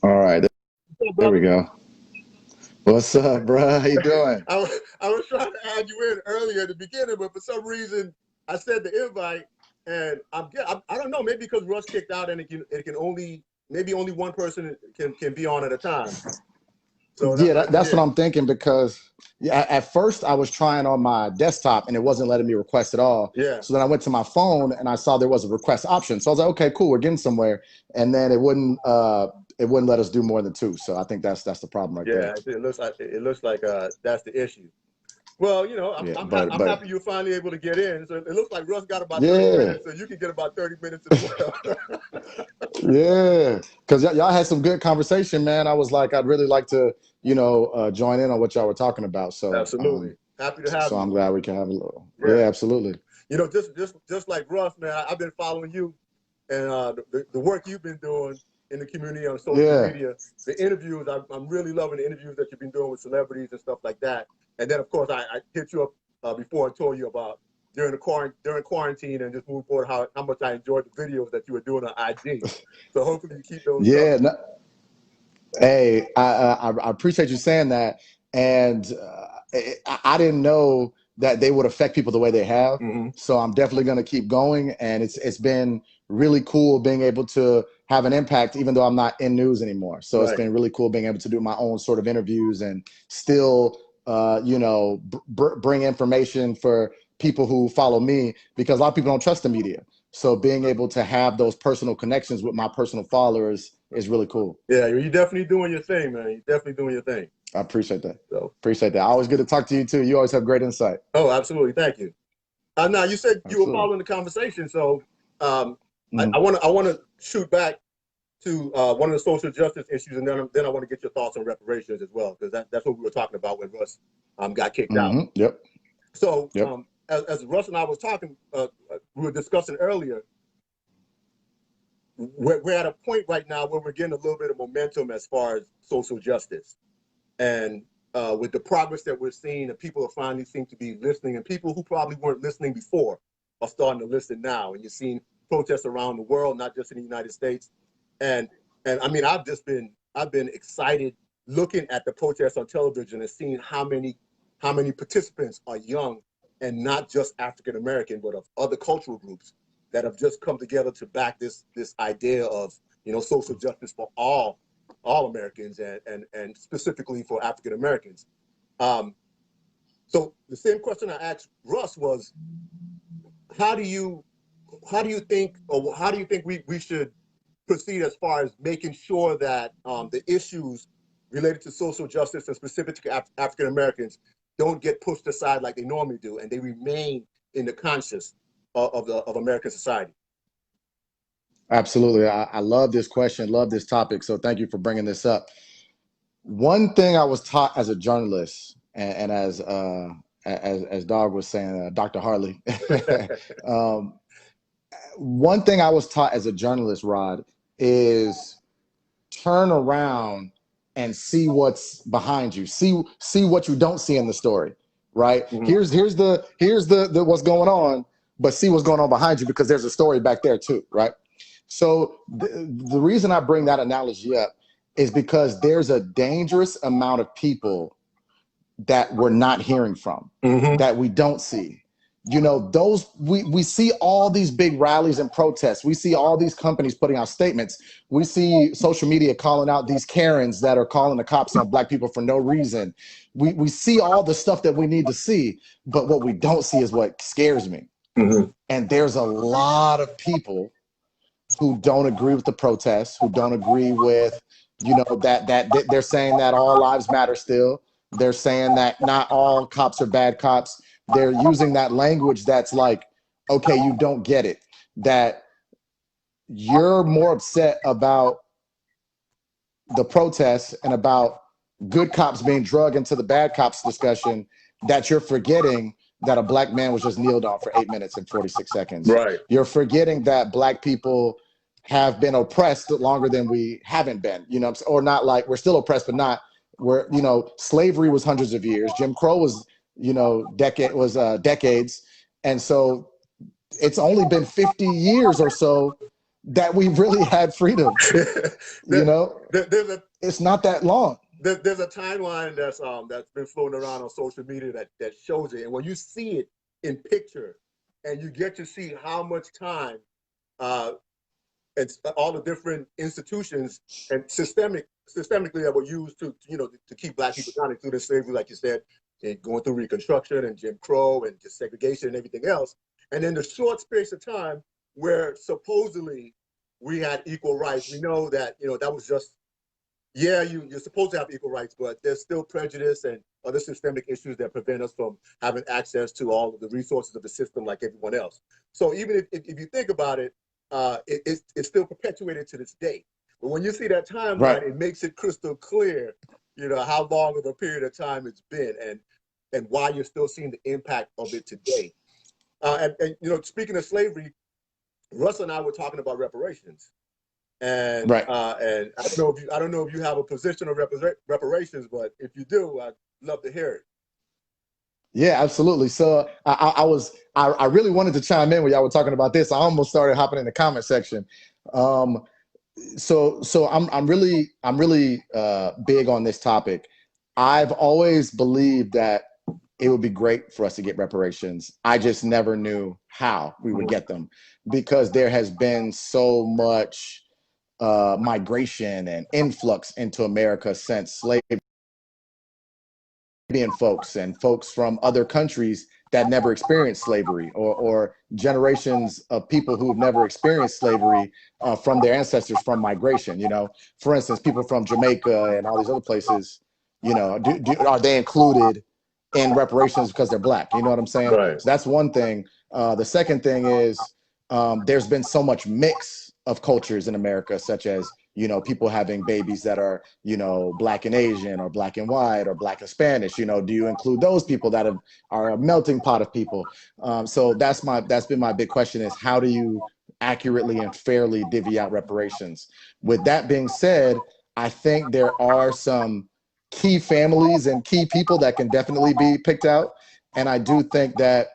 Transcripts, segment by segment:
All right, Hey, there we brother. go. What's up, bro? How you doing? I was trying to add you in earlier at the beginning, but for some reason I said the invite, and I don't know, maybe because Russ kicked out and it can only maybe only one person can be on at a time. So that's Yeah, why I that's what did. I'm thinking because yeah, at first I was trying on my desktop and it wasn't letting me request at all. Yeah, So then I went to my phone and I saw there was a request option. So I was like, okay, cool, we're getting somewhere. And then it wouldn't let us do more than two. So I think that's the problem right there. yeah. It looks like that's the issue. Well, I'm Yeah, I'm, ha- but I'm but happy you're finally able to get in. So it looks like Russ got about 30 yeah, minutes, so you can get about 30 minutes as well. yeah, because y'all had some good conversation, man. I was like, I'd really like to, join in on what y'all were talking about. So Absolutely, happy to have so I'm you. glad we can have a little. Yeah. Yeah, absolutely. Just like Russ, man, I've been following you and the work you've been doing in the community on social Yeah. media, the interviews. I'm really loving the interviews that you've been doing with celebrities and stuff like that. And then, of course, I hit you up before I told you about during quarantine and just moving forward how much I enjoyed the videos that you were doing on IG. So hopefully you keep those Yeah, coming. no, hey, I appreciate you saying that, and I didn't know that they would affect people the way they have. Hmm. So I'm definitely going to keep going, and it's been really cool being able to have an impact, even though I'm not in news anymore. So it's Right. been really cool being able to do my own sort of interviews and still, bring information for people who follow me because a lot of people don't trust the media. So being able to have those personal connections with my personal followers is really cool. Yeah, you're definitely doing your thing, man. You're definitely doing your thing. I appreciate that. So, Appreciate that. Always good to talk to you too. You always have great insight. oh, absolutely. Thank you. Now you said you were Absolutely. following the conversation, so um, I Mhm. want to I want to shoot back to one of the social justice issues, and then I want to get your thoughts on reparations as well, because that's what we were talking about when Russ got kicked out. Yep. So Yep. as Russ and I was talking, we were discussing earlier. We're at a point right now where we're getting a little bit of momentum as far as social justice, and with the progress that we're seeing, and people are finally seem to be listening, and people who probably weren't listening before are starting to listen now. And you're seeing protests around the world, not just in the United States. And and I mean, I've been excited looking at the protests on television and seeing how many participants are young and not just African American, but of other cultural groups that have just come together to back this idea of social justice for all Americans and specifically for African Americans. Um, so the same question I asked Russ was, how do you how do you think we should proceed as far as making sure that the issues related to social justice and specific to African Americans don't get pushed aside like they normally do, and they remain in the conscious of American society? Absolutely. I love this question, love this topic. So thank you for bringing this up. One thing I was taught as a journalist, and as Dog was saying, Dr. Harley, um, one thing I was taught as a journalist, Rod, is turn around and see what's behind you. See what you don't see in the story. Right? Hmm. Here's the what's going on, but see what's going on behind you because there's a story back there too. Right? So the reason I bring that analogy up is because there's a dangerous amount of people that we're not hearing from, Hmm. that we don't see. Those we see all these big rallies and protests. We see all these companies putting out statements. We see social media calling out these Karens that are calling the cops on black people for no reason. We see all the stuff that we need to see, but what we don't see is what scares me. Hmm. And there's a lot of people who don't agree with the protests, who don't agree with, that they're saying that all lives matter still. They're saying that not all cops are bad cops. They're using that language that's like, okay, you don't get it. That you're more upset about the protests and about good cops being drugged into the bad cops discussion that you're forgetting that a black man was just kneeled on for 8 minutes and 46 seconds. Right. You're forgetting that black people have been oppressed longer than we haven't been, or not, like we're still oppressed, but not where, slavery was hundreds of years. Jim Crow was, decades. And so it's only been 50 years or so that we really had freedom. You know, it's not that long. There's a timeline that's been floating around on social media that shows it, and when you see it in picture, and you get to see how much time and all the different institutions and systemically that were used to keep Black people down, including slavery, like you said, and going through Reconstruction and Jim Crow and just segregation and everything else, and then the short space of time where supposedly we had equal rights. We know that that was just. Yeah, you're supposed to have equal rights, but there's still prejudice and other systemic issues that prevent us from having access to all of the resources of the system like everyone else. So even if you think about it, it's still perpetuated to this day. But when you see that timeline, right, it makes it crystal clear, how long of a period of time it's been and why you're still seeing the impact of it today. And speaking of slavery, Russ and I were talking about reparations. And right. and I don't know if you have a position on reparations, but if you do, I'd love to hear it. Yeah, absolutely. So I really wanted to chime in when y'all were talking about this. I almost started hopping in the comment section. So I'm really big on this topic. I've always believed that it would be great for us to get reparations. I just never knew how we would get them, because there has been so much migration and influx into America since slavery. Folks and folks from other countries that never experienced slavery, or generations of people who've never experienced slavery from their ancestors from migration. For instance, people from Jamaica and all these other places, are they included in reparations because they're Black? You know what I'm saying? Right. So that's one thing. The second thing is there's been so much mix of cultures in America, such as people having babies that are, Black and Asian, or Black and white, or Black and Spanish. Do you include those people that are a melting pot of people? So that's been my big question, is how do you accurately and fairly divvy out reparations? With that being said, I think there are some key families and key people that can definitely be picked out. And I do think that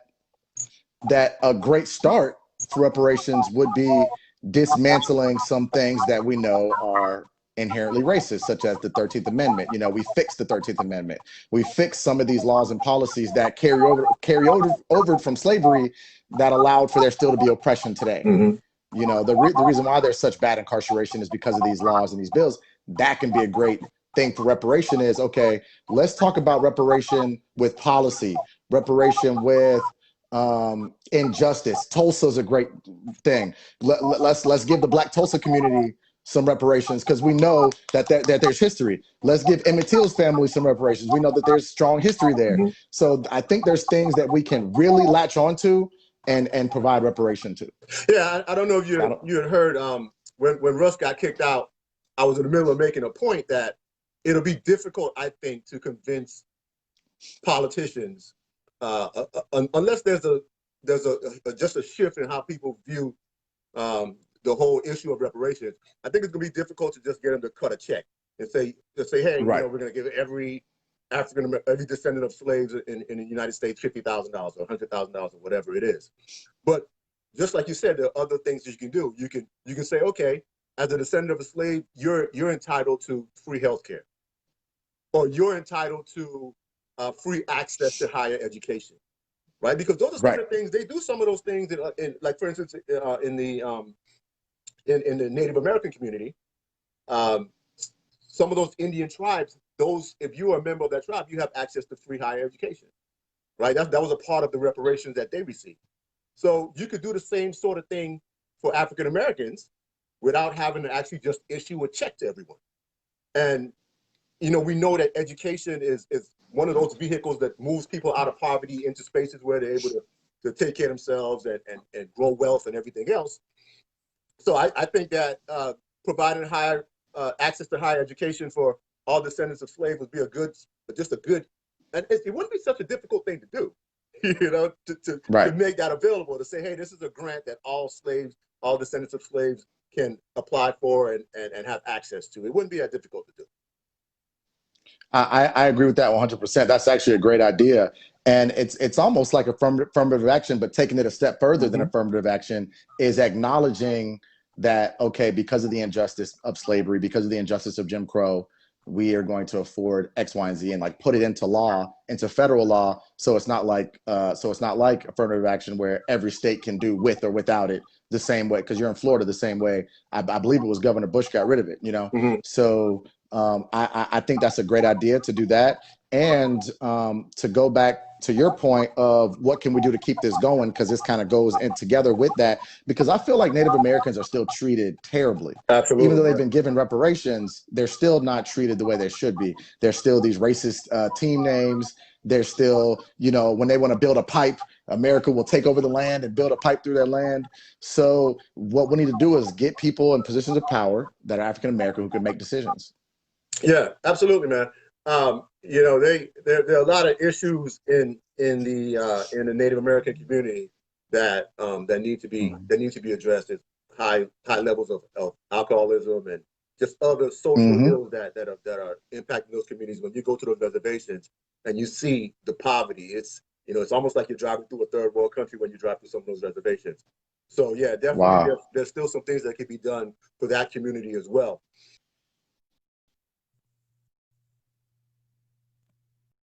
a great start for reparations would be dismantling some things that we know are inherently racist, such as the 13th Amendment. We fixed the 13th Amendment. We fixed some of these laws and policies that carry over from slavery, that allowed for there still to be oppression today. Mm-hmm. The reason why there's such bad incarceration is because of these laws and these bills. That can be a great thing for reparation. Is, okay, let's talk about reparation with policy, reparation with injustice. Tulsa's a great thing. Let's give the Black Tulsa community some reparations, because we know that there's history. Let's give Emmett Till's family some reparations. We know that there's strong history there. Mm-hmm. So I think there's things that we can really latch onto and provide reparation to. Yeah, I don't know if you had heard when Russ got kicked out, I was in the middle of making a point that it'll be difficult, I think, to convince politicians unless there's just a shift in how people view the whole issue of reparations. I think it's gonna be difficult to just get them to cut a check and say, hey, right, we're gonna give every every descendant of slaves in the United States $50,000 or $100,000 or whatever it is. But just like you said, there are other things that you can do. You can say, okay, as a descendant of a slave, you're entitled to free healthcare, or you're entitled to free access to higher education, right? Because those are some of the things they do. Some of those things, like for instance, in the Native American community, some of those Indian tribes, if you are a member of that tribe, you have access to free higher education, right? That was a part of the reparations that they received. So you could do the same sort of thing for African Americans without having to actually just issue a check to everyone. And we know that education is one of those vehicles that moves people out of poverty into spaces where they're able to take care of themselves and grow wealth and everything else. So I think that providing higher access to higher education for all descendants of slaves would be a good, and it wouldn't be such a difficult thing to do, to make that available, to say, hey, this is a grant that all descendants of slaves can apply for and have access to. It wouldn't be that difficult to do. I agree with that 100%. That's actually a great idea. And it's almost like affirmative action, but taking it a step further than affirmative action is acknowledging that, okay, because of the injustice of slavery, because of the injustice of Jim Crow, we are going to afford X, Y, and Z, and like put it into law, into federal law, so it's not like affirmative action where every state can do with or without it the same way. Because you're in Florida the same way. I believe it was Governor Bush got rid of it. You know, so I think that's a great idea to do that. And to go back to your point of what can we do to keep this going, because this kind of goes in together with that, because I feel like Native Americans are still treated terribly. Absolutely. Even though they've been given reparations, they're still not treated the way they should be. There's still these racist team names. There's still, you know, when they want to build a pipe, America will take over the land and build a pipe through their land. So what we need to do is get people in positions of power that are African American who can make decisions. Yeah, absolutely, man. You know, there are a lot of issues in the Native American community that need to be addressed. It's high levels of alcoholism and just other social ills that are impacting those communities. When you go to those reservations and you see the poverty, it's almost like you're driving through a third world country when you drive through some of those reservations. So yeah, definitely, Wow. there's still some things that can be done for that community as well.